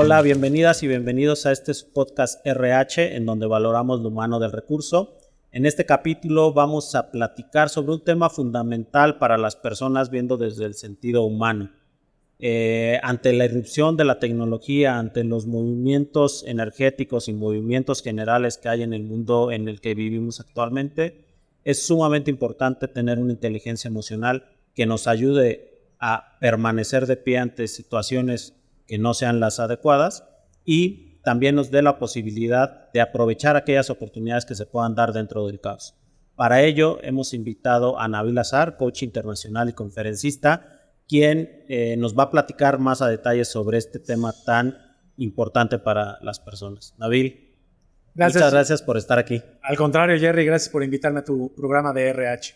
Hola, bienvenidas y bienvenidos a este podcast RH, en donde valoramos lo humano del recurso. En este capítulo vamos a platicar sobre un tema fundamental para las personas viendo desde el sentido humano. Ante la irrupción de la tecnología, ante los movimientos energéticos y movimientos generales que hay en el mundo en el que vivimos actualmente, es sumamente importante tener una inteligencia emocional que nos ayude a permanecer de pie ante situaciones que no sean las adecuadas y también nos dé la posibilidad de aprovechar aquellas oportunidades que se puedan dar dentro del caos. Para ello hemos invitado a Nabil Azar, coach internacional y conferencista, quien nos va a platicar más a detalle sobre este tema tan importante para las personas. Nabil, muchas gracias por estar aquí. Al contrario, Jerry, gracias por invitarme a tu programa de RH.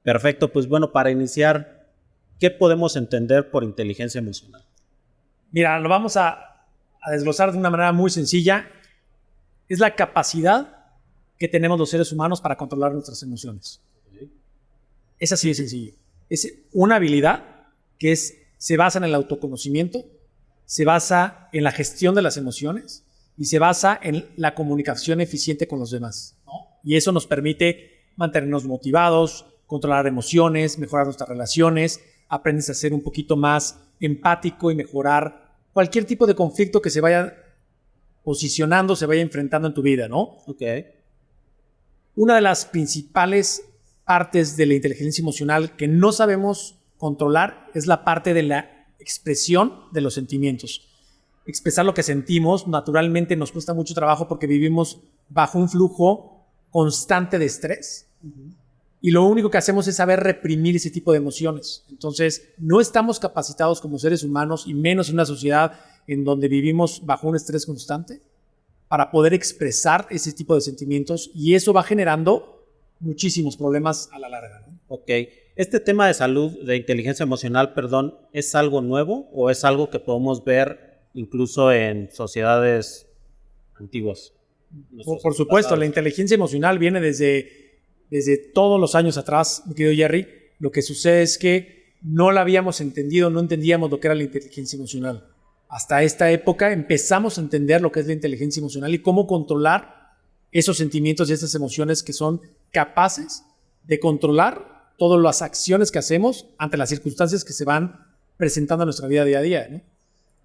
Perfecto, pues bueno, para iniciar, ¿qué podemos entender por inteligencia emocional? Mira, lo vamos a desglosar de una manera muy sencilla. Es la capacidad que tenemos los seres humanos para controlar nuestras emociones. Es así de sencillo. Es una habilidad que se basa en el autoconocimiento, se basa en la gestión de las emociones y se basa en la comunicación eficiente con los demás, ¿no? Y eso nos permite mantenernos motivados, controlar emociones, mejorar nuestras relaciones, aprendes a ser un poquito más empático y mejorar cualquier tipo de conflicto que se vaya posicionando, se vaya enfrentando en tu vida, ¿no? Okay. Una de las principales partes de la inteligencia emocional que no sabemos controlar es la parte de la expresión de los sentimientos. Expresar lo que sentimos naturalmente nos cuesta mucho trabajo porque vivimos bajo un flujo constante de estrés. Y lo único que hacemos es saber reprimir ese tipo de emociones. Entonces, no estamos capacitados como seres humanos, y menos en una sociedad en donde vivimos bajo un estrés constante, para poder expresar ese tipo de sentimientos, y eso va generando muchísimos problemas a la larga, ¿no? Ok. ¿Este tema de salud, de inteligencia emocional, es algo nuevo o es algo que podemos ver incluso en sociedades antiguas? Por supuesto, la inteligencia emocional viene desde todos los años atrás, mi querido Jerry. Lo que sucede es que no la habíamos entendido, no entendíamos lo que era la inteligencia emocional. Hasta esta época empezamos a entender lo que es la inteligencia emocional y cómo controlar esos sentimientos y esas emociones que son capaces de controlar todas las acciones que hacemos ante las circunstancias que se van presentando en nuestra vida día a día, ¿no?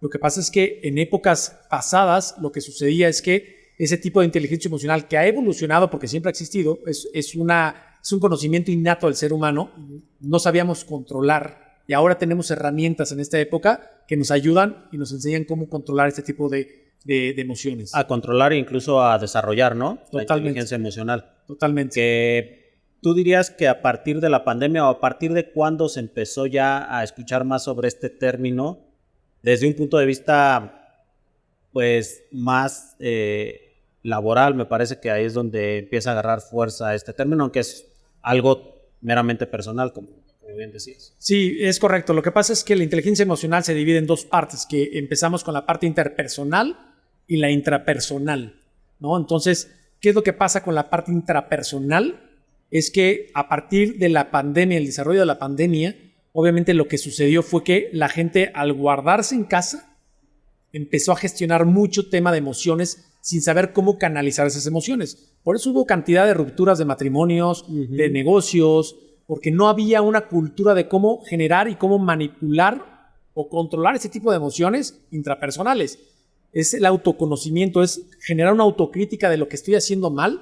Lo que pasa es que en épocas pasadas lo que sucedía es que ese tipo de inteligencia emocional, que ha evolucionado porque siempre ha existido, es un conocimiento innato del ser humano, no sabíamos controlar, y ahora tenemos herramientas en esta época que nos ayudan y nos enseñan cómo controlar este tipo de emociones. A controlar e incluso a desarrollar, ¿no? Totalmente. La inteligencia emocional. Totalmente. Que ¿tú dirías que a partir de la pandemia o a partir de cuándo se empezó ya a escuchar más sobre este término desde un punto de vista pues más laboral? Me parece que ahí es donde empieza a agarrar fuerza este término, aunque es algo meramente personal, como bien decías. Sí, es correcto. Lo que pasa es que la inteligencia emocional se divide en dos partes, que empezamos con la parte interpersonal y la intrapersonal, ¿no? Entonces, ¿qué es lo que pasa con la parte intrapersonal? Es que a partir de la pandemia, el desarrollo de la pandemia, obviamente lo que sucedió fue que la gente, al guardarse en casa, empezó a gestionar mucho tema de emociones sin saber cómo canalizar esas emociones. Por eso hubo cantidad de rupturas de matrimonios, de negocios, porque no había una cultura de cómo generar y cómo manipular o controlar ese tipo de emociones intrapersonales. Es el autoconocimiento, es generar una autocrítica de lo que estoy haciendo mal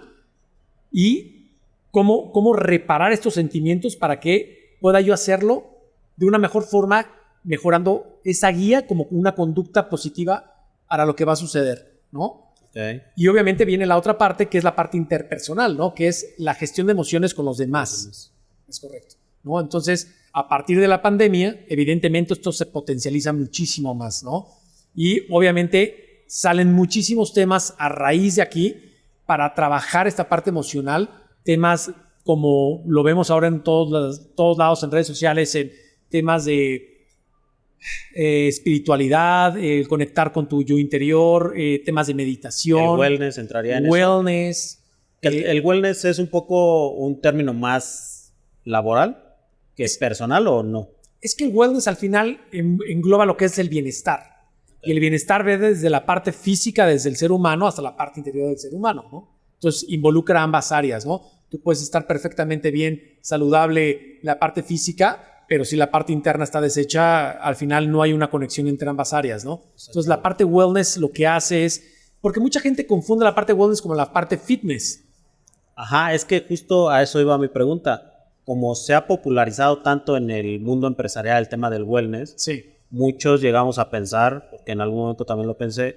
y cómo reparar estos sentimientos para que pueda yo hacerlo de una mejor forma, mejorando esa guía como una conducta positiva para lo que va a suceder, ¿no? Okay. Y obviamente viene la otra parte, que es la parte interpersonal, ¿no? Que es la gestión de emociones con los demás. Es correcto, ¿no? Entonces, a partir de la pandemia, evidentemente esto se potencializa muchísimo más, ¿no? Y obviamente salen muchísimos temas a raíz de aquí para trabajar esta parte emocional, temas como lo vemos ahora en todos lados en redes sociales, en temas de espiritualidad, conectar con tu yo interior, temas de meditación. El wellness entraría en eso. ¿El wellness es un poco un término más laboral que es personal o no? Es que el wellness al final engloba lo que es el bienestar. Y el bienestar ve desde la parte física, desde el ser humano, hasta la parte interior del ser humano, ¿no? Entonces, involucra ambas áreas, ¿no? Tú puedes estar perfectamente bien, saludable, la parte física, pero si la parte interna está deshecha, al final no hay una conexión entre ambas áreas, ¿no? Entonces, la parte wellness lo que hace es... Porque mucha gente confunde la parte wellness como la parte fitness. Ajá, es que justo a eso iba mi pregunta. Como se ha popularizado tanto en el mundo empresarial el tema del wellness, Sí. muchos llegamos a pensar, porque en algún momento también lo pensé,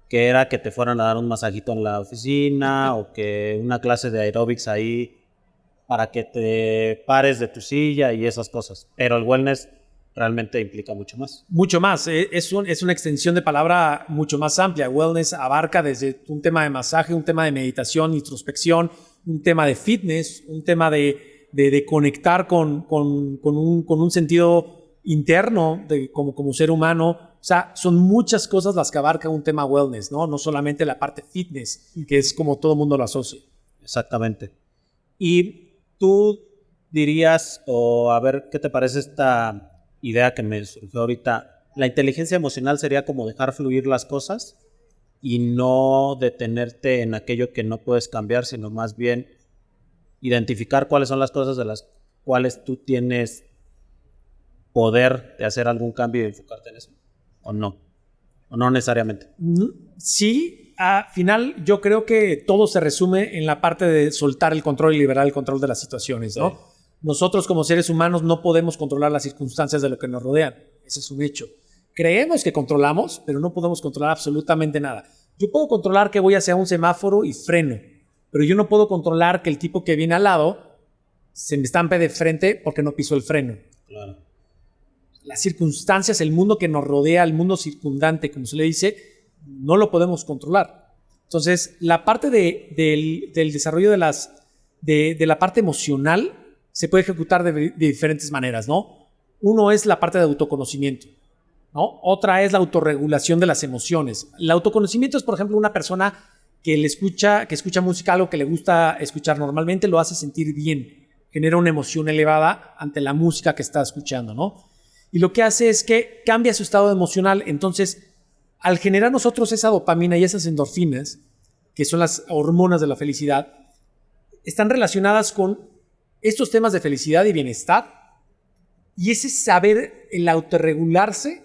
que era que te fueran a dar un masajito en la oficina o que una clase de aeróbics ahí para que te pares de tu silla y esas cosas. Pero el wellness realmente implica mucho más. Mucho más. Es una extensión de palabra mucho más amplia. Wellness abarca desde un tema de masaje, un tema de meditación, introspección, un tema de fitness, un tema de conectar con un sentido interno como ser humano. O sea, son muchas cosas las que abarca un tema wellness, ¿no? No solamente la parte fitness, que es como todo el mundo lo asocia. Exactamente. Y tú dirías, o a ver, ¿qué te parece esta idea que me surgió ahorita? La inteligencia emocional sería como dejar fluir las cosas y no detenerte en aquello que no puedes cambiar, sino más bien identificar cuáles son las cosas de las cuales tú tienes poder de hacer algún cambio y enfocarte en eso, o no necesariamente. Sí, al final yo creo que todo se resume en la parte de soltar el control y liberar el control de las situaciones, ¿no? Sí. Nosotros como seres humanos no podemos controlar las circunstancias de lo que nos rodean, ese es un hecho. Creemos que controlamos, pero no podemos controlar absolutamente nada. Yo puedo controlar que voy hacia un semáforo y freno, pero yo no puedo controlar que el tipo que viene al lado se me estampe de frente porque no pisó el freno. Claro. Las circunstancias, el mundo que nos rodea, el mundo circundante, como se le dice, no lo podemos controlar. Entonces, la parte del desarrollo de la parte emocional se puede ejecutar de diferentes maneras, ¿no? Uno es la parte de autoconocimiento, ¿no? Otra es la autorregulación de las emociones. El autoconocimiento es, por ejemplo, una persona que escucha música, algo que le gusta escuchar normalmente, lo hace sentir bien, genera una emoción elevada ante la música que está escuchando, ¿no? Y lo que hace es que cambia su estado emocional. Entonces, al generar nosotros esa dopamina y esas endorfinas, que son las hormonas de la felicidad, están relacionadas con estos temas de felicidad y bienestar. Y ese saber, el autorregularse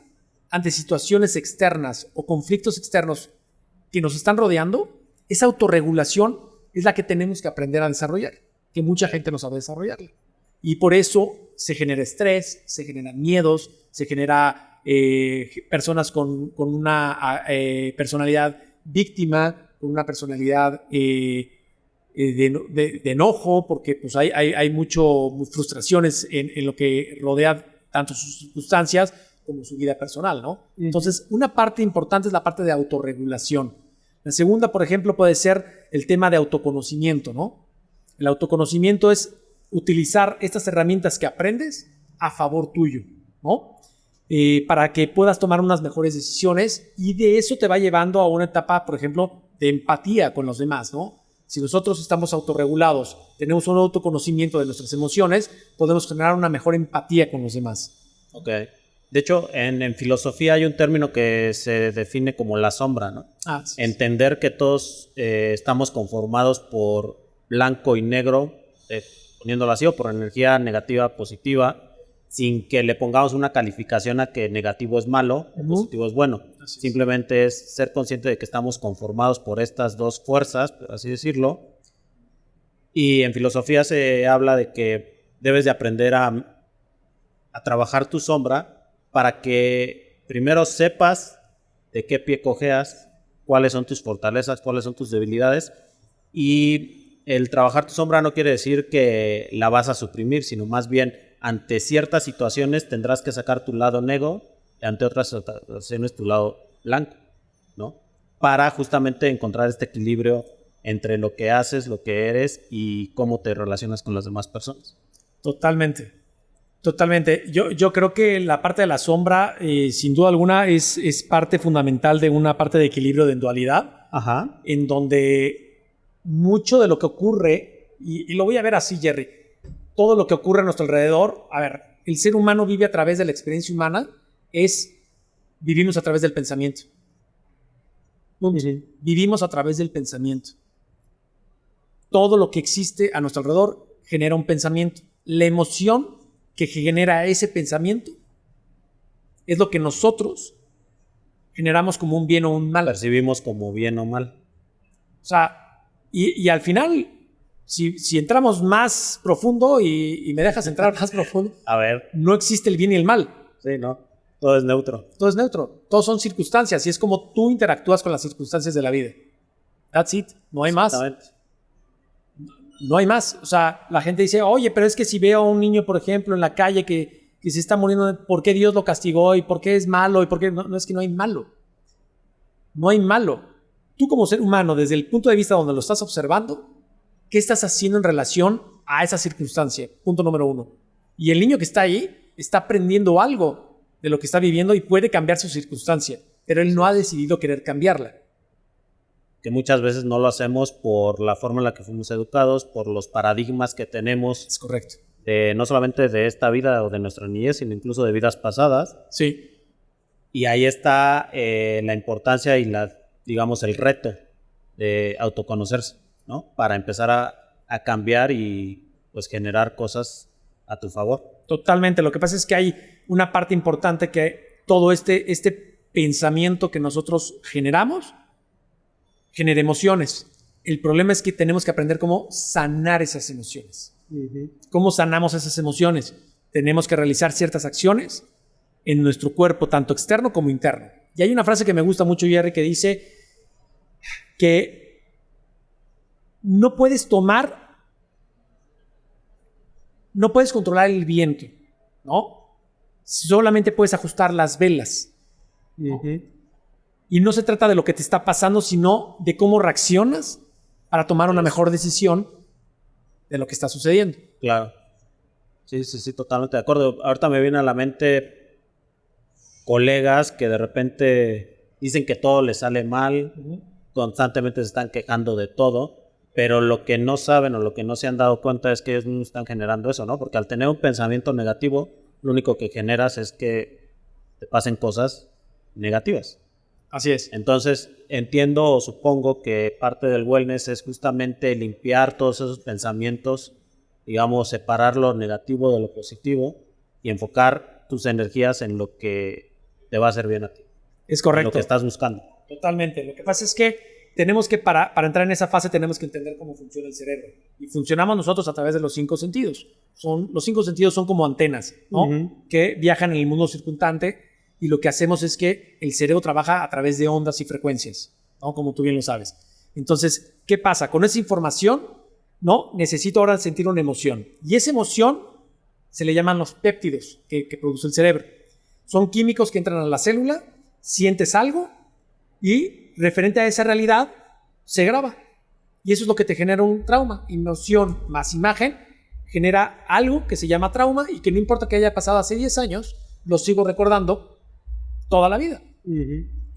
ante situaciones externas o conflictos externos que nos están rodeando, esa autorregulación es la que tenemos que aprender a desarrollar, que mucha gente no sabe desarrollarla. Y por eso se genera estrés, se generan miedos, se genera personas con una personalidad víctima, con una personalidad de enojo, porque pues hay muchas frustraciones en lo que rodea tanto sus circunstancias como su vida personal, ¿no? Entonces, una parte importante es la parte de autorregulación. La segunda, por ejemplo, puede ser el tema de autoconocimiento, ¿no? El autoconocimiento es utilizar estas herramientas que aprendes a favor tuyo, ¿no? Para que puedas tomar unas mejores decisiones, y de eso te va llevando a una etapa, por ejemplo, de empatía con los demás, ¿no? Si nosotros estamos autorregulados, tenemos un autoconocimiento de nuestras emociones, podemos generar una mejor empatía con los demás. Ok. De hecho, en filosofía hay un término que se define como la sombra, ¿no? Sí. Entender que todos estamos conformados por blanco y negro, poniéndolo así, o por energía negativa, positiva, sin que le pongamos una calificación a que negativo es malo o positivo es bueno. Simplemente es ser consciente de que estamos conformados por estas dos fuerzas, por así decirlo. Y en filosofía se habla de que debes de aprender a trabajar tu sombra para que primero sepas de qué pie cojeas, cuáles son tus fortalezas, cuáles son tus debilidades. Y el trabajar tu sombra no quiere decir que la vas a suprimir, sino más bien ante ciertas situaciones tendrás que sacar tu lado negro y ante otras situaciones tu lado blanco, ¿no? Para justamente encontrar este equilibrio entre lo que haces, lo que eres y cómo te relacionas con las demás personas. Totalmente. Totalmente. Yo creo que la parte de la sombra, sin duda alguna, es parte fundamental de una parte de equilibrio de dualidad. Ajá. En donde mucho de lo que ocurre, y lo voy a ver así, Jerry, todo lo que ocurre a nuestro alrededor, a ver, el ser humano vive a través de la experiencia humana, es vivimos a través del pensamiento. Vivimos a través del pensamiento. Todo lo que existe a nuestro alrededor genera un pensamiento. La emoción que genera ese pensamiento es lo que nosotros generamos como un bien o un mal. Percibimos como bien o mal. O sea, y al final, si entramos más profundo y me dejas entrar más profundo, A ver. no existe el bien y el mal. Sí, ¿no? Todo es neutro. Todo es neutro. Todos son circunstancias y es como tú interactúas con las circunstancias de la vida. That's it. No hay más. No hay más. O sea, la gente dice, oye, pero es que si veo a un niño, por ejemplo, en la calle que se está muriendo, ¿por qué Dios lo castigó? ¿Y por qué es malo? ¿Y por qué? No, es que no hay malo. No hay malo. Tú como ser humano, desde el punto de vista donde lo estás observando, ¿qué estás haciendo en relación a esa circunstancia? Punto número 1. Y el niño que está ahí está aprendiendo algo de lo que está viviendo y puede cambiar su circunstancia, pero él no ha decidido querer cambiarla. Que muchas veces no lo hacemos por la forma en la que fuimos educados, por los paradigmas que tenemos. Es correcto. No solamente de esta vida o de nuestra niñez, sino incluso de vidas pasadas. Sí. Y ahí está la importancia y digamos, el reto de autoconocerse, ¿no? Para empezar a cambiar y pues generar cosas a tu favor. Totalmente. Lo que pasa es que hay una parte importante que todo este pensamiento que nosotros generamos genera emociones. El problema es que tenemos que aprender cómo sanar esas emociones. ¿Cómo sanamos esas emociones? Tenemos que realizar ciertas acciones en nuestro cuerpo, tanto externo como interno. Y hay una frase que me gusta mucho, Jerry, que dice que no puedes controlar el viento, ¿no? Solamente puedes ajustar las velas. Y no se trata de lo que te está pasando, sino de cómo reaccionas para tomar una mejor decisión de lo que está sucediendo. Claro. Sí, totalmente de acuerdo. Ahorita me viene a la mente colegas que de repente dicen que todo les sale mal, constantemente se están quejando de todo, pero lo que no saben o lo que no se han dado cuenta es que ellos no están generando eso, ¿no? Porque al tener un pensamiento negativo, lo único que generas es que te pasen cosas negativas. Así es. Entonces, entiendo o supongo que parte del wellness es justamente limpiar todos esos pensamientos, digamos, separar lo negativo de lo positivo y enfocar tus energías en lo que te va a hacer bien a ti. Es correcto. En lo que estás buscando. Totalmente. Lo que pasa es que tenemos que, para entrar en esa fase, tenemos que entender cómo funciona el cerebro. Y funcionamos nosotros a través de los 5 sentidos. Los 5 sentidos son como antenas, ¿no? Que viajan en el mundo circundante. Y lo que hacemos es que el cerebro trabaja a través de ondas y frecuencias, ¿no? Como tú bien lo sabes. Entonces, ¿qué pasa? Con esa información, ¿no? Necesito ahora sentir una emoción. Y esa emoción se le llaman los péptidos que produce el cerebro. Son químicos que entran a la célula, sientes algo y referente a esa realidad se graba. Y eso es lo que te genera un trauma. Emoción más imagen genera algo que se llama trauma y que no importa que haya pasado hace 10 años, lo sigo recordando toda la vida.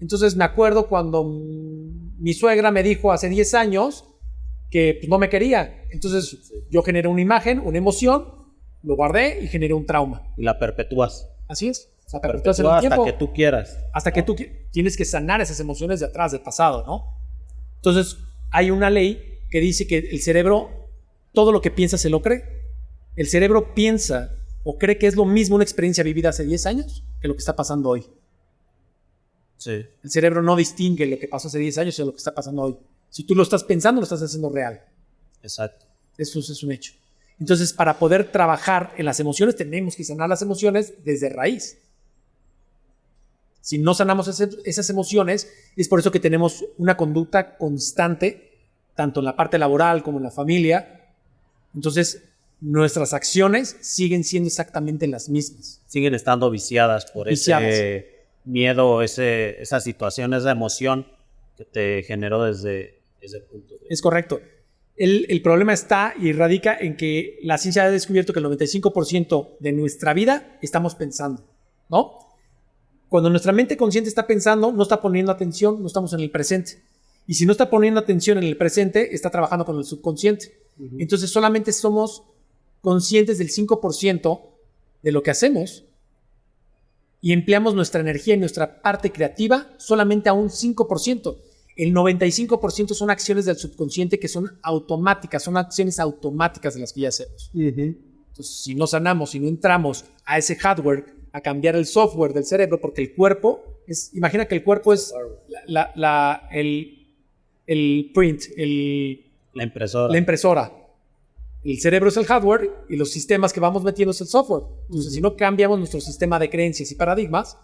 Entonces me acuerdo cuando mi suegra me dijo hace 10 años que pues, no me quería. Entonces yo generé una imagen, una emoción, lo guardé y generé un trauma. Y la perpetúas. Así es. O sea, perpetúas en el tiempo. Hasta que tú quieras. Hasta que tú tienes que sanar esas emociones de atrás, del pasado, ¿no? Entonces hay una ley que dice que el cerebro, todo lo que piensa se lo cree. El cerebro piensa o cree que es lo mismo una experiencia vivida hace 10 años que lo que está pasando hoy. Sí. El cerebro no distingue lo que pasó hace 10 años de lo que está pasando hoy. Si tú lo estás pensando, lo estás haciendo real. Exacto. Eso es un hecho. Entonces, para poder trabajar en las emociones, tenemos que sanar las emociones desde raíz. Si no sanamos esas emociones, es por eso que tenemos una conducta constante, tanto en la parte laboral como en la familia. Entonces, nuestras acciones siguen siendo exactamente las mismas. Siguen estando viciadas por ese miedo, esa situación, esa emoción que te generó desde ese punto. Es correcto. El problema está y radica en que la ciencia ha descubierto que el 95% de nuestra vida estamos pensando, ¿no? Cuando nuestra mente consciente está pensando, no está poniendo atención, no estamos en el presente. Y si no está poniendo atención en el presente, está trabajando con el subconsciente. Entonces solamente somos conscientes del 5% de lo que hacemos y empleamos nuestra energía y nuestra parte creativa solamente a un 5%. El 95% son acciones del subconsciente que son automáticas, son acciones automáticas de las que ya hacemos. Entonces, si no sanamos, si no entramos a ese hardware, a cambiar el software del cerebro, porque el cuerpo es, imagina que el cuerpo es el print, la impresora. La impresora. El cerebro es el hardware y los sistemas que vamos metiendo es el software. Entonces, si no cambiamos nuestro sistema de creencias y paradigmas,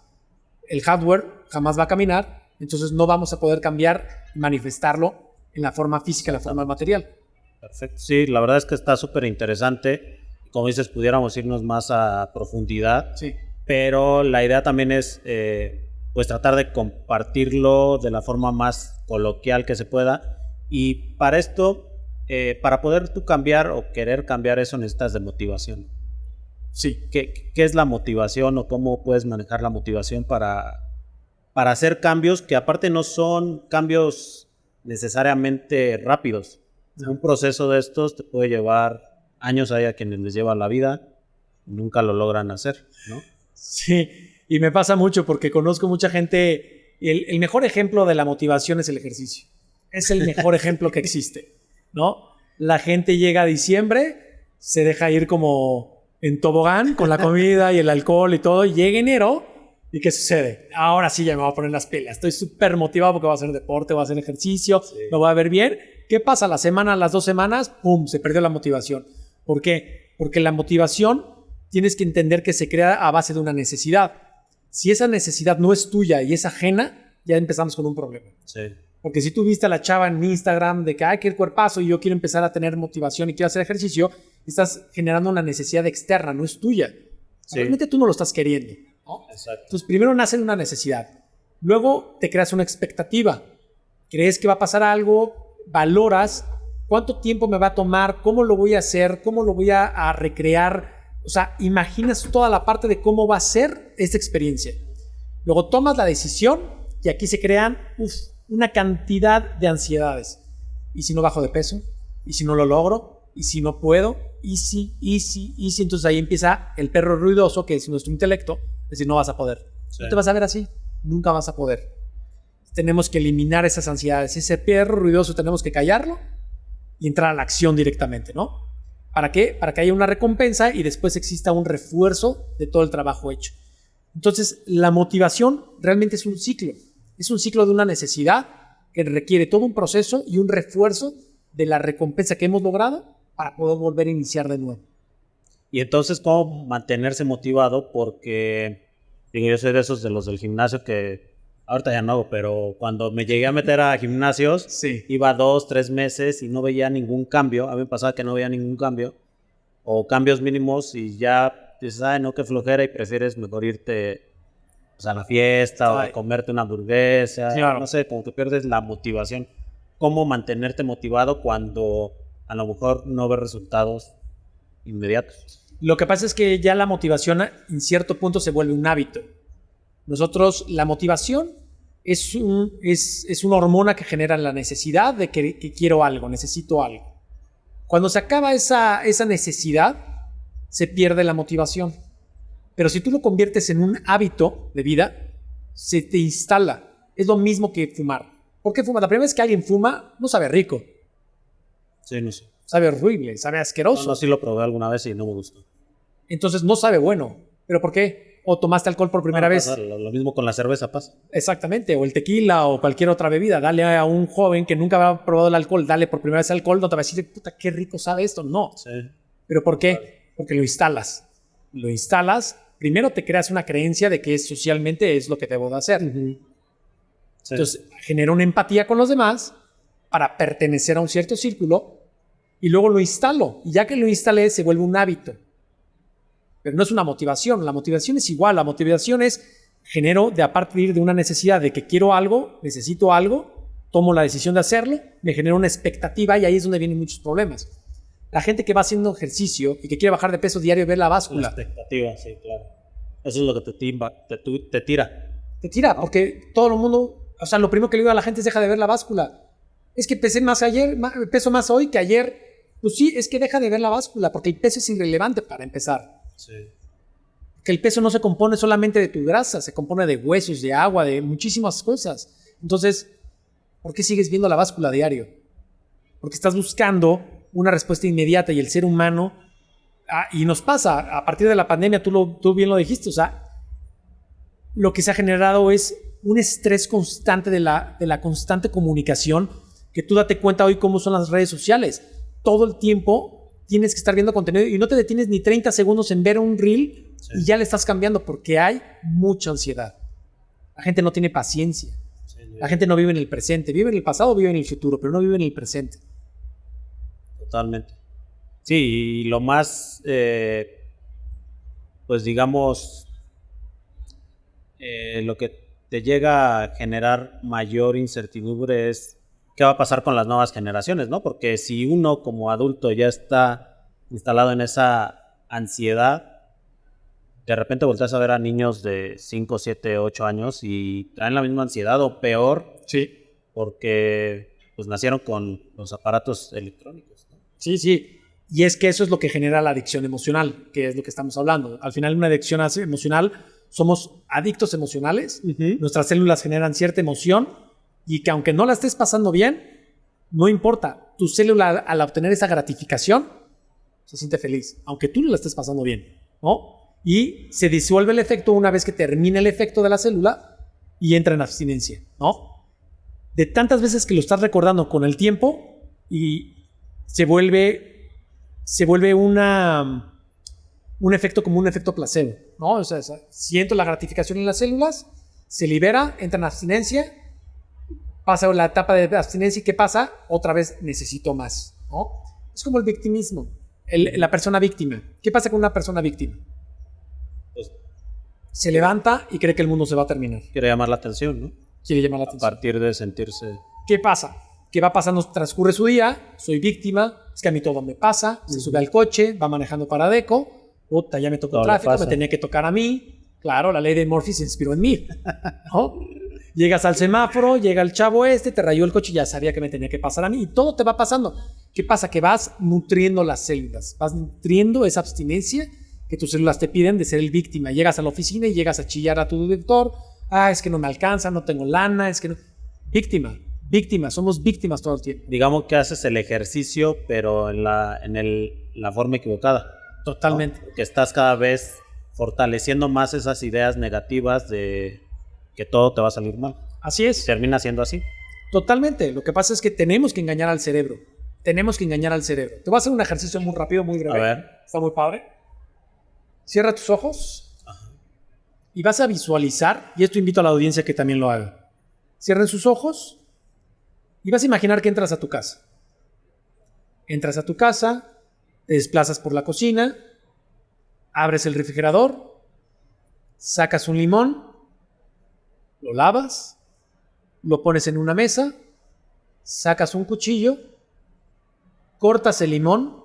el hardware jamás va a caminar, entonces no vamos a poder cambiar y manifestarlo en la forma física, en la forma material. Perfecto. Sí, la verdad es que está súper interesante. Como dices, pudiéramos irnos más a profundidad, Sí. pero la idea también es pues tratar de compartirlo de la forma más coloquial que se pueda. Y para esto, para poder tú cambiar o querer cambiar eso, necesitas de motivación. Sí. ¿Qué es la motivación o cómo puedes manejar la motivación para hacer cambios que aparte no son cambios necesariamente rápidos? No. Un proceso de estos te puede llevar años, hay a quienes les lleva la vida, nunca lo logran hacer, ¿no? Sí, y me pasa mucho porque conozco mucha gente. El mejor ejemplo de la motivación es el ejercicio. Es el mejor ejemplo que existe, ¿no? La gente llega a diciembre, se deja ir como en tobogán con la comida y el alcohol y todo, y llega enero, ¿y qué sucede? Ahora sí ya me voy a poner las pilas. Estoy súper motivado porque voy a hacer deporte, voy a hacer ejercicio, sí, me voy a ver bien. ¿Qué pasa? La semana, las 2 semanas, ¡pum!, se perdió la motivación. ¿Por qué? Porque la motivación tienes que entender que se crea a base de una necesidad. Si esa necesidad no es tuya y es ajena, ya empezamos con un problema. Sí. Porque si tú viste a la chava en Instagram de que hay que el cuerpazo y yo quiero empezar a tener motivación y quiero hacer ejercicio, estás generando una necesidad externa, no es tuya. Sí. Realmente tú no lo estás queriendo, ¿no? Exacto. Entonces primero nace una necesidad, luego te creas una expectativa, crees que va a pasar algo, valoras cuánto tiempo me va a tomar, cómo lo voy a hacer, cómo lo voy a recrear. O sea, imaginas toda la parte de cómo va a ser esta experiencia. Luego tomas la decisión y aquí se crean una cantidad de ansiedades. ¿Y si no bajo de peso? ¿Y si no lo logro? ¿Y si no puedo? ¿Y si? Entonces ahí empieza el perro ruidoso, que es nuestro intelecto, es decir, no vas a poder. Sí. No te vas a ver así, nunca vas a poder. Tenemos que eliminar esas ansiedades. Ese perro ruidoso tenemos que callarlo y entrar a la acción directamente, ¿no? ¿Para qué? Para que haya una recompensa y después exista un refuerzo de todo el trabajo hecho. Entonces, la motivación realmente es un ciclo. Es un ciclo de una necesidad que requiere todo un proceso y un refuerzo de la recompensa que hemos logrado para poder volver a iniciar de nuevo. Y entonces, ¿cómo mantenerse motivado? Porque yo soy de esos de los del gimnasio que ahorita ya no hago, pero cuando me llegué a meter a gimnasios, sí, iba 2, 3 meses y no veía ningún cambio. A mí me pasaba que no veía ningún cambio o cambios mínimos y ya dices, ay, no, qué flojera, y prefieres mejor irte a la fiesta o a comerte una hamburguesa. Claro. No sé, como que pierdes la motivación. ¿Cómo mantenerte motivado cuando a lo mejor no ves resultados inmediatos? Lo que pasa es que ya la motivación en cierto punto se vuelve un hábito. Nosotros, la motivación es una hormona que genera la necesidad de que quiero algo, necesito algo. Cuando se acaba esa necesidad, se pierde la motivación. Pero si tú lo conviertes en un hábito de vida, se te instala. Es lo mismo que fumar. ¿Por qué fumar? La primera vez que alguien fuma, no sabe rico. Sí, no sé. Sabe horrible, sabe asqueroso. No, sí lo probé alguna vez y no me gustó. Entonces no sabe bueno. ¿Pero por qué? O tomaste alcohol por primera vez. Lo mismo con la cerveza pasa. Exactamente, o el tequila o cualquier otra bebida. Dale a un joven que nunca había probado el alcohol, dale por primera vez alcohol, no te va a decir, puta, qué rico sabe esto. No. Sí. ¿Pero por qué? Claro. Porque lo instalas. Lo instalas, primero te creas una creencia de que socialmente es lo que debo de hacer. Sí. Entonces, genera una empatía con los demás para pertenecer a un cierto círculo y luego lo instalo. Y ya que lo instalé, se vuelve un hábito. Pero no es una motivación. La motivación es igual. La motivación es genero a partir de una necesidad de que quiero algo, necesito algo, tomo la decisión de hacerlo, me genero una expectativa y ahí es donde vienen muchos problemas. La gente que va haciendo ejercicio y que quiere bajar de peso diario y ver la báscula. La expectativa, sí, claro. Eso es lo que te tira. Te tira, porque todo el mundo, o sea, lo primero que le digo a la gente es deja de ver la báscula. Es que pesé más ayer, peso más hoy que ayer. Pues sí, es que deja de ver la báscula, porque el peso es irrelevante para empezar. Sí. que el peso no se compone solamente de tu grasa, se compone de huesos, de agua, de muchísimas cosas. Entonces, ¿por qué sigues viendo la báscula a diario? Porque estás buscando una respuesta inmediata y el ser humano, y nos pasa, a partir de la pandemia, tú bien lo dijiste, o sea, lo que se ha generado es un estrés constante de la constante comunicación, que tú date cuenta hoy cómo son las redes sociales. Todo el tiempo tienes que estar viendo contenido y no te detienes ni 30 segundos en ver un reel y ya le estás cambiando porque hay mucha ansiedad. La gente no tiene paciencia. La gente no vive en el presente. Vive en el pasado, vive en el futuro, pero no vive en el presente. Totalmente. Sí, y lo más, pues digamos, lo que te llega a generar mayor incertidumbre es qué va a pasar con las nuevas generaciones, ¿no? Porque si uno como adulto ya está instalado en esa ansiedad, de repente volteas a ver a niños de 5, 7, 8 años y traen la misma ansiedad o peor, Sí. porque pues nacieron con los aparatos electrónicos, ¿no? Sí, sí. Y es que eso es lo que genera la adicción emocional, que es lo que estamos hablando. Al final, una adicción emocional, somos adictos emocionales. Nuestras células generan cierta emoción y que aunque no la estés pasando bien, no importa. Tu célula, al obtener esa gratificación, se siente feliz, aunque tú no la estés pasando bien, ¿no? Y se disuelve el efecto una vez que termina el efecto de la célula y entra en abstinencia, ¿no? De tantas veces que lo estás recordando con el tiempo y se vuelve un efecto como un efecto placebo, ¿no? O sea, siento la gratificación en las células, se libera, entra en abstinencia, pasa la etapa de abstinencia y ¿qué pasa? Otra vez necesito más, ¿no? Es como el victimismo, la persona víctima. ¿Qué pasa con una persona víctima? Pues, se levanta y cree que el mundo se va a terminar. quiere llamar la atención, ¿no? Quiere llamar la A atención. partir de sentirse... ¿Qué pasa? ¿Qué va pasando? Transcurre su día, soy víctima, es que a mí todo me pasa, se sube al coche, va manejando para Deco, puta, ya me tocó Todo le tráfico, pasa. me tenía que tocar a mí. Claro, la ley de Murphy se inspiró en mí, ¿no? Llegas al semáforo, llega el chavo te rayó el coche y ya sabía que me tenía que pasar a mí y todo te va pasando. ¿Qué pasa? Que vas nutriendo las células, vas nutriendo esa abstinencia que tus células te piden de ser el víctima. Llegas a la oficina y llegas a chillar a tu director, es que no me alcanza, no tengo lana, es que no... Víctima, somos víctimas todo el tiempo. Digamos que haces el ejercicio, pero en la forma equivocada. Totalmente. ¿No? Que estás cada vez fortaleciendo más esas ideas negativas de que todo te va a salir mal. Así es. Termina siendo así. Totalmente. Lo que pasa es que tenemos que engañar al cerebro. Te voy a hacer un ejercicio muy rápido, muy breve. A ver. Está muy padre. Cierra tus ojos. Ajá. Y vas a visualizar, y esto invito a la audiencia que también lo haga. Cierren sus ojos y vas a imaginar que entras a tu casa. Entras a tu casa, te desplazas por la cocina, abres el refrigerador, sacas un limón, lo lavas, lo pones en una mesa, sacas un cuchillo, cortas el limón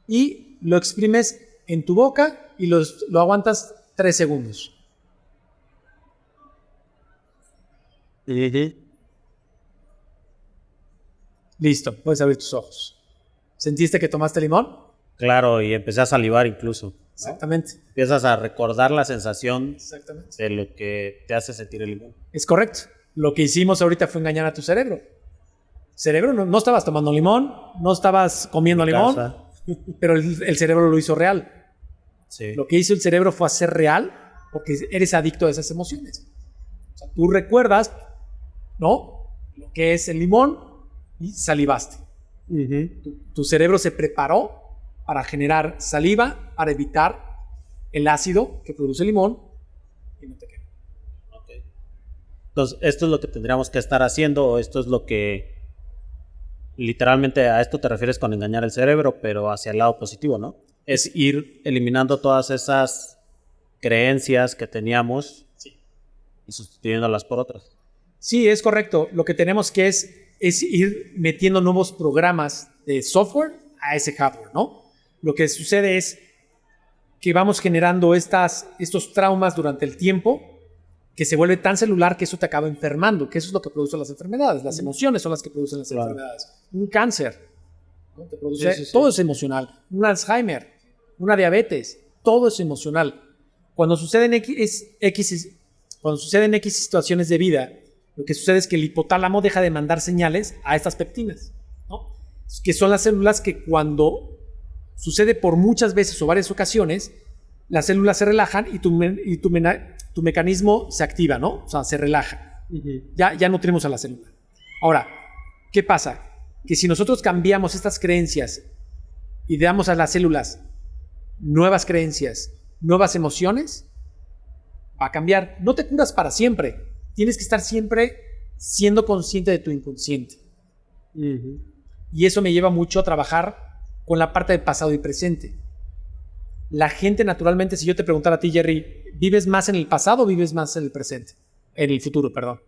y lo exprimes en tu boca y lo aguantas 3 segundos. Listo, puedes abrir tus ojos. ¿Sentiste que tomaste limón? Claro, y empecé a salivar incluso, ¿no? Exactamente. Empiezas a recordar la sensación Exactamente. de lo que te hace sentir el limón. Es correcto. Lo que hicimos ahorita fue engañar a tu cerebro. Cerebro, no estabas tomando limón, no estabas comiendo limón, pero el cerebro lo hizo real. Sí. Lo que hizo el cerebro fue hacer real porque eres adicto a esas emociones. O sea, tú recuerdas, ¿no?, lo que es el limón y salivaste. Tu cerebro se preparó para generar saliva para evitar el ácido que produce el limón y no te quema. Okay. Entonces, esto es lo que tendríamos que estar haciendo, o esto es lo que literalmente a esto te refieres con engañar el cerebro, pero hacia el lado positivo, ¿no? Es ir eliminando todas esas creencias que teníamos y sustituyéndolas por otras. Sí, es correcto. Lo que tenemos que es ir metiendo nuevos programas de software a ese hardware, ¿no? Lo que sucede es que vamos generando estos traumas durante el tiempo que se vuelve tan celular que eso te acaba enfermando, que eso es lo que produce las enfermedades. Las emociones son las que producen las enfermedades. Un cáncer, ¿no? Te produce, todo es emocional. Un Alzheimer, una diabetes, todo es emocional. cuando suceden cuando suceden X situaciones de vida, lo que sucede es que el hipotálamo deja de mandar señales a estas peptinas, ¿no? Que son las células que cuando sucede por muchas veces o varias ocasiones, las células se relajan y tu mecanismo se activa, ¿no? O sea, se relaja. Ya nutrimos a la célula. Ahora, ¿qué pasa? Que si nosotros cambiamos estas creencias y damos a las células nuevas creencias, nuevas emociones, va a cambiar. No te curas para siempre. Tienes que estar siempre siendo consciente de tu inconsciente. Y eso me lleva mucho a trabajar con la parte del pasado y presente. La gente naturalmente, si yo te preguntara a ti, Jerry, ¿vives más en el pasado o vives más en el presente? En el futuro, perdón.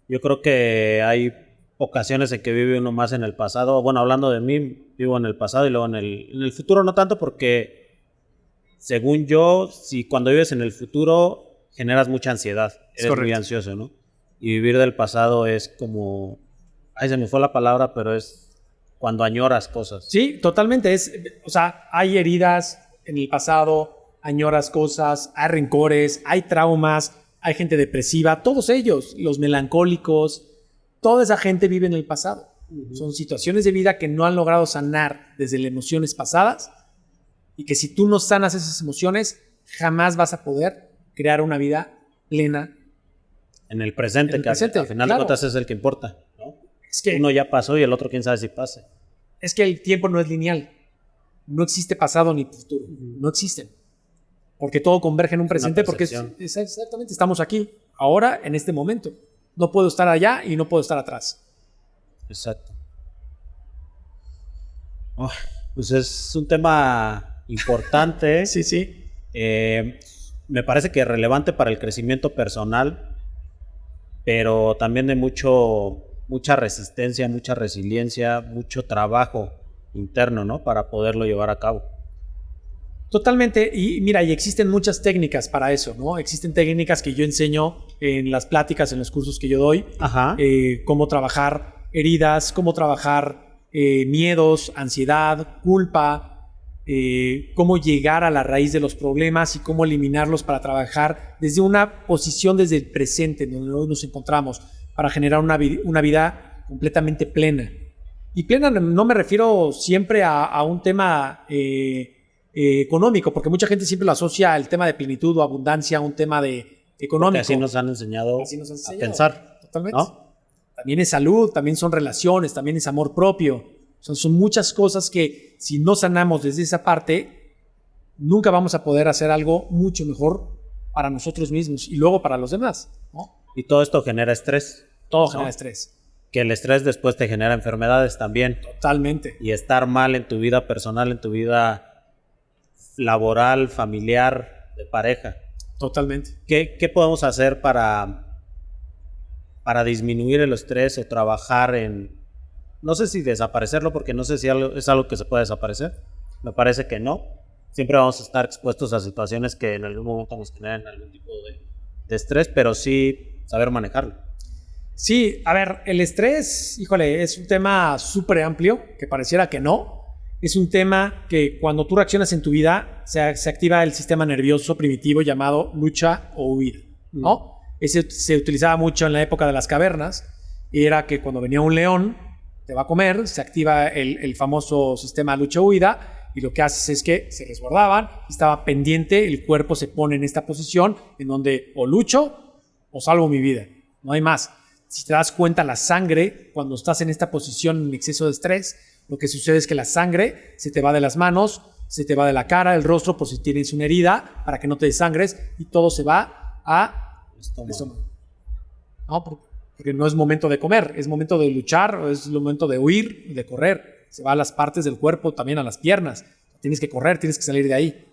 Yo creo que hay ocasiones en que vive uno más en el pasado. Bueno, hablando de mí, vivo en el pasado y luego en el futuro no tanto porque, según yo, si cuando vives en el futuro generas mucha ansiedad. Eres muy ansioso, ¿no? Y vivir del pasado es como... Ay, se me fue la palabra, pero es cuando añoras cosas. Sí, totalmente. O sea, hay heridas en el pasado, añoras cosas, hay rencores, hay traumas, hay gente depresiva, todos ellos, los melancólicos, toda esa gente vive en el pasado. Son situaciones de vida que no han logrado sanar desde las emociones pasadas y que si tú no sanas esas emociones, jamás vas a poder crear una vida plena. En el presente, que al final de cuentas es el que importa, ¿no? Es que uno ya pasó y el otro quién sabe si pase. Es que el tiempo no es lineal. No existe pasado ni futuro. No existen. Porque todo converge en un presente porque exactamente estamos aquí, ahora, en este momento. No puedo estar allá y no puedo estar atrás. Exacto. Pues es un tema importante. Sí. Me parece que es relevante para el crecimiento personal, pero también de mucha resistencia, mucha resiliencia, mucho trabajo interno, ¿no? Para poderlo llevar a cabo. Totalmente. Y mira, y existen muchas técnicas para eso, ¿no? Existen técnicas que yo enseño en las pláticas, en los cursos que yo doy. Cómo trabajar heridas, cómo trabajar miedos, ansiedad, culpa, cómo llegar a la raíz de los problemas y cómo eliminarlos para trabajar desde una posición, desde el presente, donde hoy nos encontramos, para generar una vida completamente plena. Y plena no me refiero siempre a un tema económico, porque mucha gente siempre lo asocia al tema de plenitud o abundancia a un tema de económico. Porque así nos han enseñado a pensar. Totalmente. ¿No? También es salud, también son relaciones, también es amor propio. Son muchas cosas que si no sanamos desde esa parte, nunca vamos a poder hacer algo mucho mejor para nosotros mismos y luego para los demás, ¿no? Y todo esto genera estrés. Todo genera estrés. Que el estrés después te genera enfermedades también. Totalmente. Y estar mal en tu vida personal, en tu vida laboral, familiar, de pareja. Totalmente. ¿Qué podemos hacer para disminuir el estrés o trabajar en... No sé si desaparecerlo, porque no sé si es algo que se puede desaparecer. Me parece que no. Siempre vamos a estar expuestos a situaciones que en algún momento nos generen algún tipo de estrés, pero sí saber manejarlo. Sí, a ver, el estrés, híjole, es un tema súper amplio, que pareciera que no. Es un tema que cuando tú reaccionas en tu vida, se activa el sistema nervioso primitivo llamado lucha o huida, ¿no? Ese se utilizaba mucho en la época de las cavernas, y era que cuando venía un león, te va a comer, se activa el famoso sistema lucha-huida, y lo que haces es que se resguardaban, estaba pendiente, el cuerpo se pone en esta posición en donde o lucho o salvo mi vida, no hay más. Si te das cuenta, la sangre, cuando estás en esta posición en exceso de estrés, lo que sucede es que la sangre se te va de las manos, se te va de la cara, el rostro, por si tienes una herida, para que no te desangres, y todo se va a estómago. No, porque no es momento de comer, es momento de luchar, es momento de huir y de correr. Se va a las partes del cuerpo, también a las piernas. Tienes que correr, tienes que salir de ahí.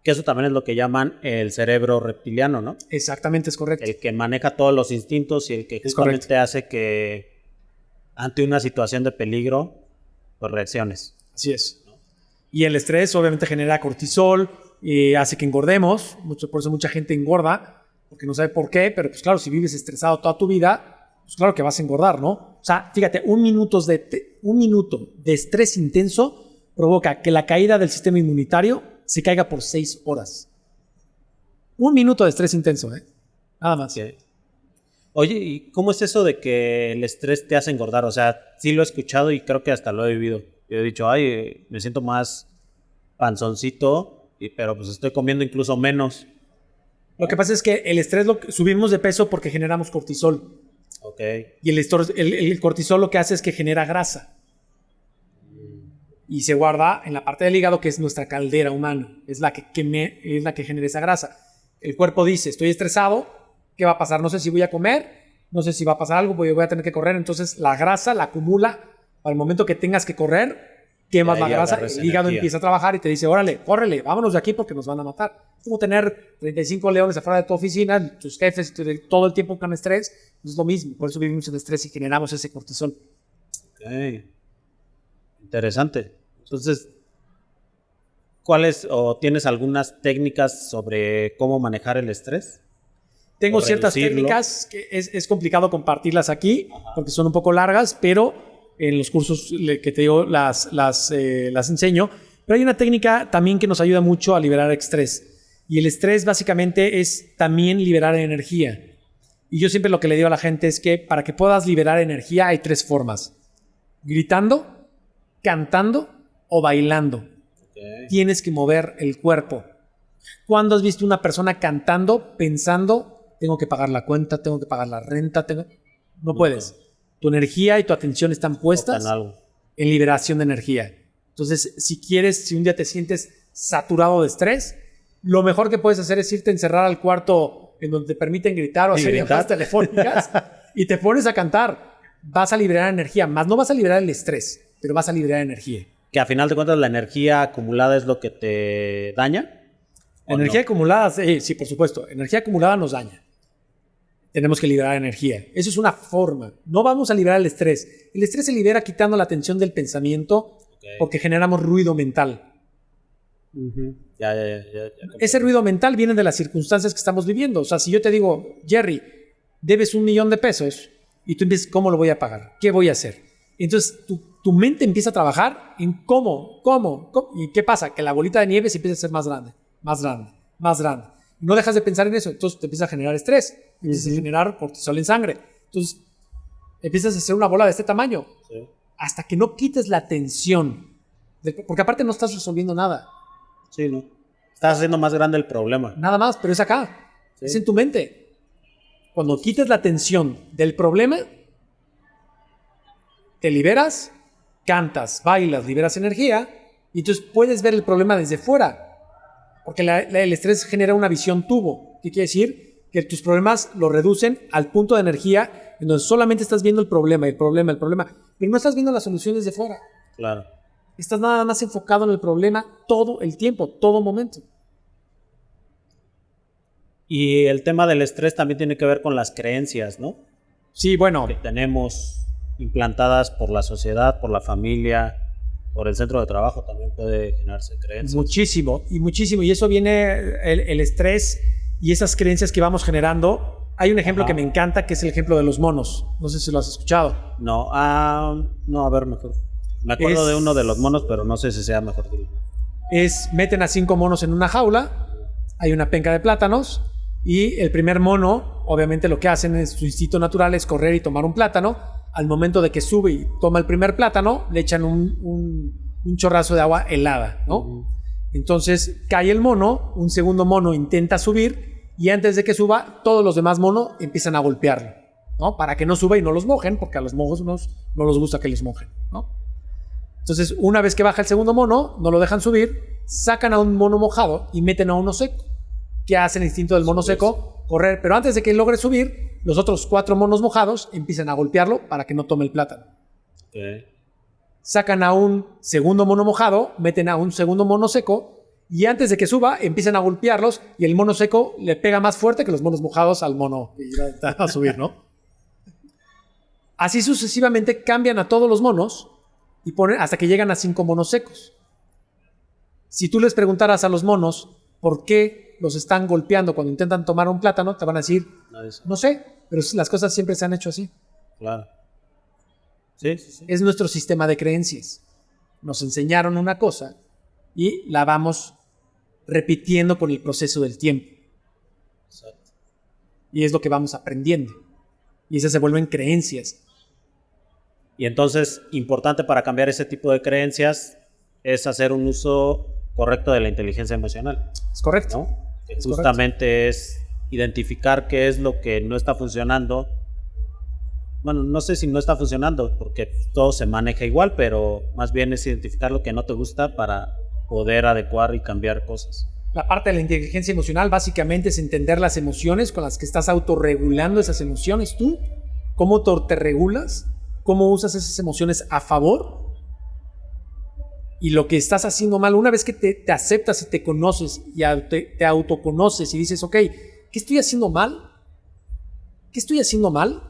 Que eso también es lo que llaman el cerebro reptiliano, ¿no? Exactamente, es correcto. El que maneja todos los instintos y el que justamente hace que ante una situación de peligro, pues reacciones. Así es. ¿No? Y el estrés obviamente genera cortisol y hace que engordemos. Por eso mucha gente engorda, porque no sabe por qué, pero pues claro, si vives estresado toda tu vida, pues claro que vas a engordar, ¿no? O sea, fíjate, un minuto de estrés intenso provoca que la caída del sistema inmunitario se caiga por 6 horas. 1 minuto de estrés intenso, nada más. Okay. Oye, ¿y cómo es eso de que el estrés te hace engordar? O sea, sí lo he escuchado y creo que hasta lo he vivido. Yo he dicho, ay, me siento más panzoncito, pero pues estoy comiendo incluso menos. Lo que pasa es que el estrés subimos de peso porque generamos cortisol. Ok. Y el cortisol lo que hace es que genera grasa. Y se guarda en la parte del hígado, que es nuestra caldera humana. Es la que genera esa grasa. El cuerpo dice, estoy estresado, ¿qué va a pasar? No sé si voy a comer, no sé si va a pasar algo, voy a tener que correr. Entonces la grasa la acumula. Al momento que tengas que correr, quemas la grasa, el hígado empieza a trabajar y te dice, órale, córrele, vámonos de aquí porque nos van a matar. Es como tener 35 leones afuera de tu oficina, tus jefes, todo el tiempo con estrés, es lo mismo. Por eso vivimos en estrés y generamos ese cortisol. Ok. Interesante. Entonces, ¿cuáles o tienes algunas técnicas sobre cómo manejar el estrés? Tengo ciertas técnicas que es complicado compartirlas aquí porque son un poco largas, pero en los cursos que te digo las enseño. Pero hay una técnica también que nos ayuda mucho a liberar estrés. Y el estrés básicamente es también liberar energía. Y yo siempre lo que le digo a la gente es que para que puedas liberar energía hay 3 formas. Gritando, cantando o bailando. Okay. Tienes que mover el cuerpo. ¿Cuándo has visto una persona cantando, pensando, tengo que pagar la cuenta, tengo que pagar la renta? No puedes. Tu energía y tu atención están puestas en liberación de energía. Entonces, si un día te sientes saturado de estrés, lo mejor que puedes hacer es irte a encerrar al cuarto en donde te permiten gritar o hacer llamadas telefónicas y te pones a cantar. Vas a liberar energía, más no vas a liberar el estrés, pero vas a liberar energía. Que a final de cuentas la energía acumulada es lo que te daña. Energía acumulada, sí, por supuesto. Energía acumulada nos daña. Tenemos que liberar energía. Eso es una forma. No vamos a liberar el estrés. El estrés se libera quitando la atención del pensamiento porque generamos ruido mental. Ya. Ese ruido mental viene de las circunstancias que estamos viviendo. O sea, si yo te digo, Jerry, debes $1,000,000 y tú empiezas, ¿cómo lo voy a pagar? ¿Qué voy a hacer? Entonces tu mente empieza a trabajar en cómo. ¿Y qué pasa? Que la bolita de nieve se empieza a hacer más grande, más grande, más grande. No dejas de pensar en eso, entonces te empieza a generar estrés, empieza a generar cortisol en sangre. Entonces empiezas a hacer una bola de este tamaño. Sí. Hasta que no quites la tensión. Porque aparte no estás resolviendo nada. Sí, ¿no? Estás haciendo más grande el problema. Nada más, pero es acá. Sí. Es en tu mente. Cuando quites la tensión del problema, te liberas, cantas, bailas, liberas energía y entonces puedes ver el problema desde fuera. Porque el estrés genera una visión tubo. ¿Qué quiere decir? Que tus problemas lo reducen al punto de energía en donde solamente estás viendo el problema, pero no estás viendo las soluciones de fuera. Claro. Estás nada más enfocado en el problema todo el tiempo, todo momento. Y el tema del estrés también tiene que ver con las creencias, ¿no? Sí, bueno. Que tenemos implantadas por la sociedad, por la familia, por el centro de trabajo también puede generarse creencias. Muchísimo. Y eso viene el estrés y esas creencias que vamos generando. Hay un ejemplo que me encanta, que es el ejemplo de los monos. No sé si lo has escuchado. No, a ver, mejor. Me acuerdo de uno de los monos, pero no sé si sea mejor. Meten a 5 monos en una jaula, hay una penca de plátanos, y el primer mono, obviamente lo que hacen es, su instinto natural es correr y tomar un plátano. Al momento de que sube y toma el primer plátano, le echan un chorrazo de agua helada, ¿no? Entonces cae el mono, un segundo mono intenta subir, y antes de que suba, todos los demás monos empiezan a golpearlo, ¿no? Para que no suba y no los mojen, porque a los monos no les gusta que les mojen, ¿no? Entonces, una vez que baja el segundo mono, no lo dejan subir, sacan a un mono mojado y meten a uno seco. ¿Qué hace el instinto del mono seco? Correr, pero antes de que logre subir, los otros 4 monos mojados empiezan a golpearlo para que no tome el plátano. Okay. Sacan a un segundo mono mojado, meten a un segundo mono seco, y antes de que suba, empiezan a golpearlos, y el mono seco le pega más fuerte que los monos mojados al mono que iba a subir, ¿no? Así sucesivamente cambian a todos los monos y ponen hasta que llegan a 5 monos secos. Si tú les preguntaras a los monos por qué los están golpeando cuando intentan tomar un plátano, te van a decir, no sé, pero las cosas siempre se han hecho así. Claro. Sí. Es nuestro sistema de creencias. Nos enseñaron una cosa y la vamos repitiendo con el proceso del tiempo. Exacto. Y es lo que vamos aprendiendo. Y esas se vuelven creencias. Y entonces, importante para cambiar ese tipo de creencias es hacer un uso correcto de la inteligencia emocional. Es correcto. ¿No? Que Es justamente correcto. es identificar qué es lo que no está funcionando. Bueno, no sé si no está funcionando, porque todo se maneja igual, pero más bien es identificar lo que no te gusta para poder adecuar y cambiar cosas. La parte de la inteligencia emocional básicamente es entender las emociones con las que estás autorregulando esas emociones tú, cómo te regulas, cómo usas esas emociones a favor y lo que estás haciendo mal. Una vez que te aceptas y te conoces y te autoconoces y dices, ok, ¿qué estoy haciendo mal? ¿Qué estoy haciendo mal?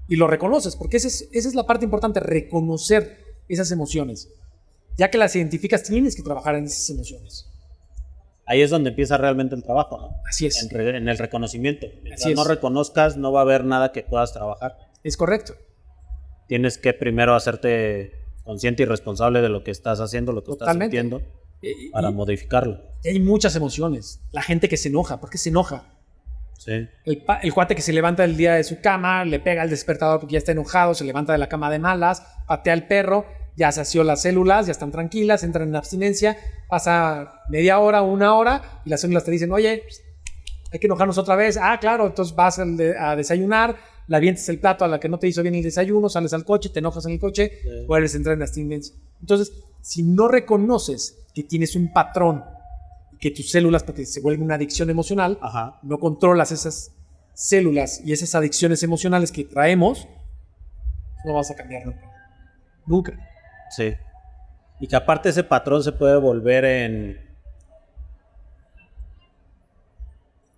Y lo reconoces, porque esa es la parte importante, reconocer esas emociones. Ya que las identificas, tienes que trabajar en esas emociones. Ahí es donde empieza realmente el trabajo, ¿no? Así es. En el reconocimiento. Así No es. reconozcas, no va a haber nada que puedas trabajar. Es correcto. Tienes que primero hacerte consciente y responsable de lo que estás haciendo, lo que Totalmente. estás sintiendo, para modificarlo. Y hay muchas emociones. La gente que se enoja, ¿por qué se enoja? Sí. El cuate que se levanta del día de su cama, le pega al despertador porque ya está enojado, se levanta de la cama de malas, patea al perro, ya sació las células, ya están tranquilas, entran en abstinencia, pasa media hora, 1 hora, y las células te dicen, oye, hay que enojarnos otra vez. Ah, claro, entonces vas a desayunar, le avientas el plato a la que no te hizo bien el desayuno, sales al coche, te enojas en el coche, vuelves a entrar en abstinencia. Entonces, si no reconoces que tienes un patrón, que tus células, porque se vuelve una adicción emocional, Ajá. no controlas esas células y esas adicciones emocionales que traemos, no vas a cambiar nunca. Nunca. Sí. Y que aparte ese patrón se puede volver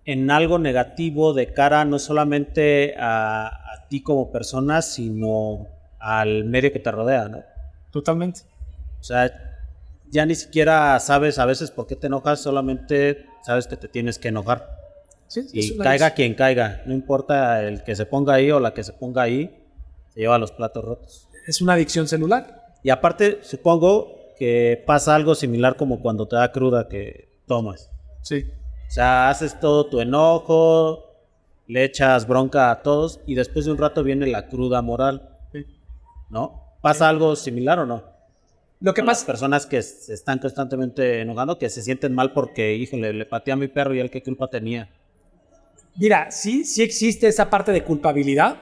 en algo negativo de cara no solamente a ti como persona, sino al medio que te rodea, ¿no? Totalmente. O sea, ya ni siquiera sabes a veces por qué te enojas, solamente sabes que te tienes que enojar. Sí, Y caiga quien caiga, no importa el que se ponga ahí o la que se ponga ahí, se lleva los platos rotos. Es una adicción celular. Y aparte, supongo que pasa algo similar como cuando te da cruda que tomas. Sí. O sea, haces todo tu enojo, le echas bronca a todos y después de un rato viene la cruda moral, Sí. ¿no? ¿Pasa algo similar o no? Lo que Con las pasa, personas que se están constantemente enojando, que se sienten mal porque, híjole, le pateé a mi perro y él qué culpa tenía. mira, sí existe esa parte de culpabilidad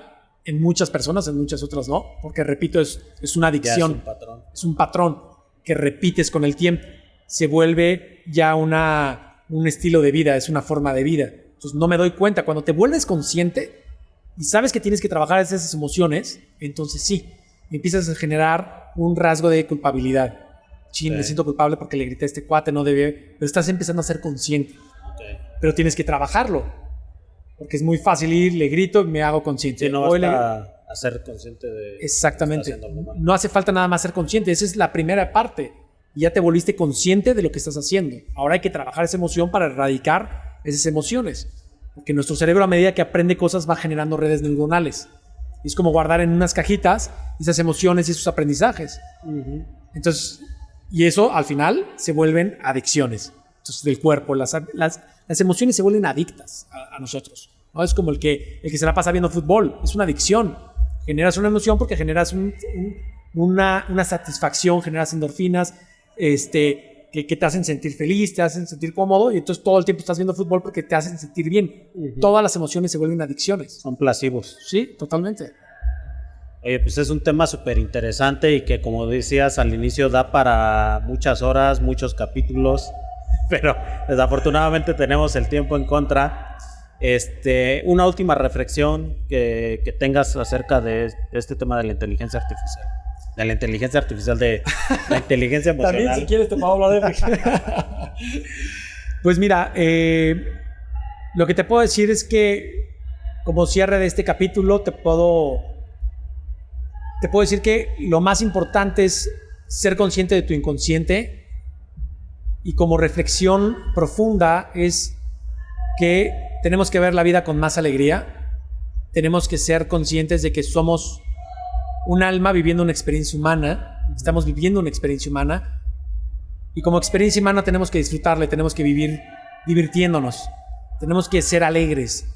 en muchas personas, en muchas otras no, porque repito, es una Ya adicción. es un patrón. Es un patrón que repites con el tiempo. Se vuelve ya un estilo de vida, es una forma de vida. Entonces no me doy cuenta. Cuando te vuelves consciente y sabes que tienes que trabajar esas emociones, entonces sí, empiezas a generar un rasgo de culpabilidad. Chin, me siento culpable porque le grité a este cuate, no debe, pero estás empezando a ser consciente. Okay. Pero tienes que trabajarlo, porque es muy fácil ir, le grito y me hago consciente. Sí, no basta a ser consciente de... Exactamente. No hace falta nada más ser consciente. Esa es la primera parte. Ya te volviste consciente de lo que estás haciendo. Ahora hay que trabajar esa emoción para erradicar esas emociones. Porque nuestro cerebro, a medida que aprende cosas, va generando redes neuronales. Es como guardar en unas cajitas esas emociones y esos aprendizajes. Entonces, y eso al final se vuelven adicciones. Entonces, del cuerpo, las emociones se vuelven adictas a nosotros, ¿no? Es como el que se la pasa viendo fútbol. Es una adicción. Generas una emoción porque generas una satisfacción, generas endorfinas que te hacen sentir feliz, te hacen sentir cómodo, y entonces todo el tiempo estás viendo fútbol porque te hacen sentir bien. Todas las emociones se vuelven adicciones. Son placebos. Sí, totalmente. Pues es un tema súper interesante y que, como decías al inicio, da para muchas horas, muchos capítulos, pero desafortunadamente tenemos el tiempo en contra. Una última reflexión que tengas acerca de este tema de la inteligencia artificial. De la inteligencia artificial, de la inteligencia emocional. También, si quieres, te puedo hablar de... Pues mira, lo que te puedo decir es que, como cierre de este capítulo, te puedo decir que lo más importante es ser consciente de tu inconsciente, y como reflexión profunda es que tenemos que ver la vida con más alegría. Tenemos que ser conscientes de que somos un alma viviendo una experiencia humana. Estamos viviendo una experiencia humana, y como experiencia humana tenemos que disfrutarla, tenemos que vivir divirtiéndonos. tenemos que ser alegres.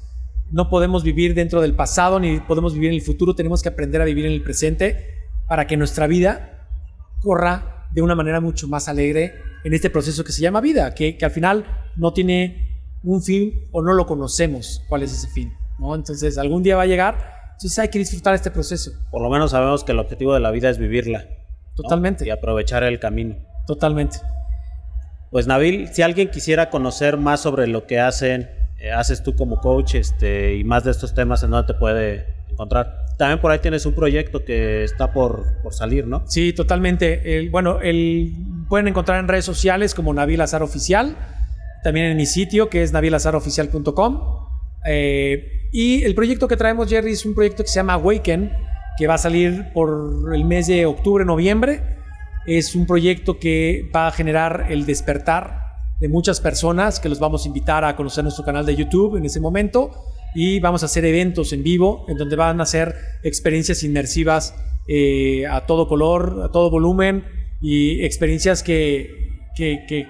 No podemos vivir dentro del pasado ni podemos vivir en el futuro, tenemos que aprender a vivir en el presente para que nuestra vida corra de una manera mucho más alegre en este proceso que se llama vida, que al final no tiene un fin o no lo conocemos cuál es ese fin, ¿no? Entonces algún día va a llegar, entonces hay que disfrutar este proceso. Por lo menos sabemos que el objetivo de la vida es vivirla, ¿no? Totalmente. Y aprovechar el camino. Totalmente. Pues Nabil, si alguien quisiera conocer más sobre lo que haces tú como coach y más de estos temas, ¿en dónde te puede encontrar? También por ahí tienes un proyecto que está por salir, ¿no? Sí, totalmente. Pueden encontrar en redes sociales como Nabil Azar Oficial, también en mi sitio que es nabilazaroficial.com. Y el proyecto que traemos, Jerry, es un proyecto que se llama Awaken, que va a salir por el mes de octubre, noviembre. Es un proyecto que va a generar el despertar de muchas personas, que los vamos a invitar a conocer nuestro canal de YouTube en ese momento, y vamos a hacer eventos en vivo en donde van a ser experiencias inmersivas a todo color, a todo volumen, y experiencias que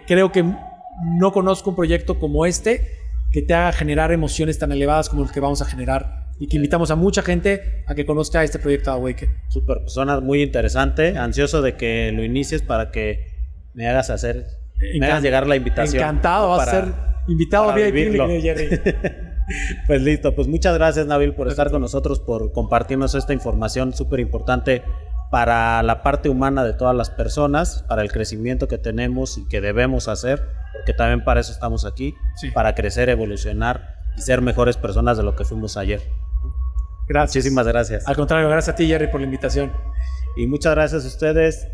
creo que no conozco un proyecto como este que te haga generar emociones tan elevadas como los que vamos a generar, y que invitamos a mucha gente a que conozca este proyecto de Awaken. Súper, suena muy interesante, ansioso de que lo inicies para que me hagas llegar la invitación. Encantado, vas a ser invitado a VIP, Jerry. Pues listo, pues muchas gracias, Nabil, por estar con nosotros, por compartirnos esta información súper importante para la parte humana de todas las personas, para el crecimiento que tenemos y que debemos hacer, porque también para eso estamos aquí, sí, para crecer, evolucionar y ser mejores personas de lo que fuimos ayer. Gracias. Muchísimas gracias. Al contrario, gracias a ti, Jerry, por la invitación. Y muchas gracias a ustedes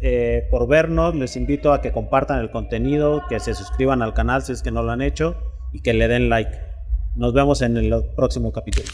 por vernos. Les invito a que compartan el contenido, que se suscriban al canal si es que no lo han hecho y que le den like. Nos vemos en el próximo capítulo.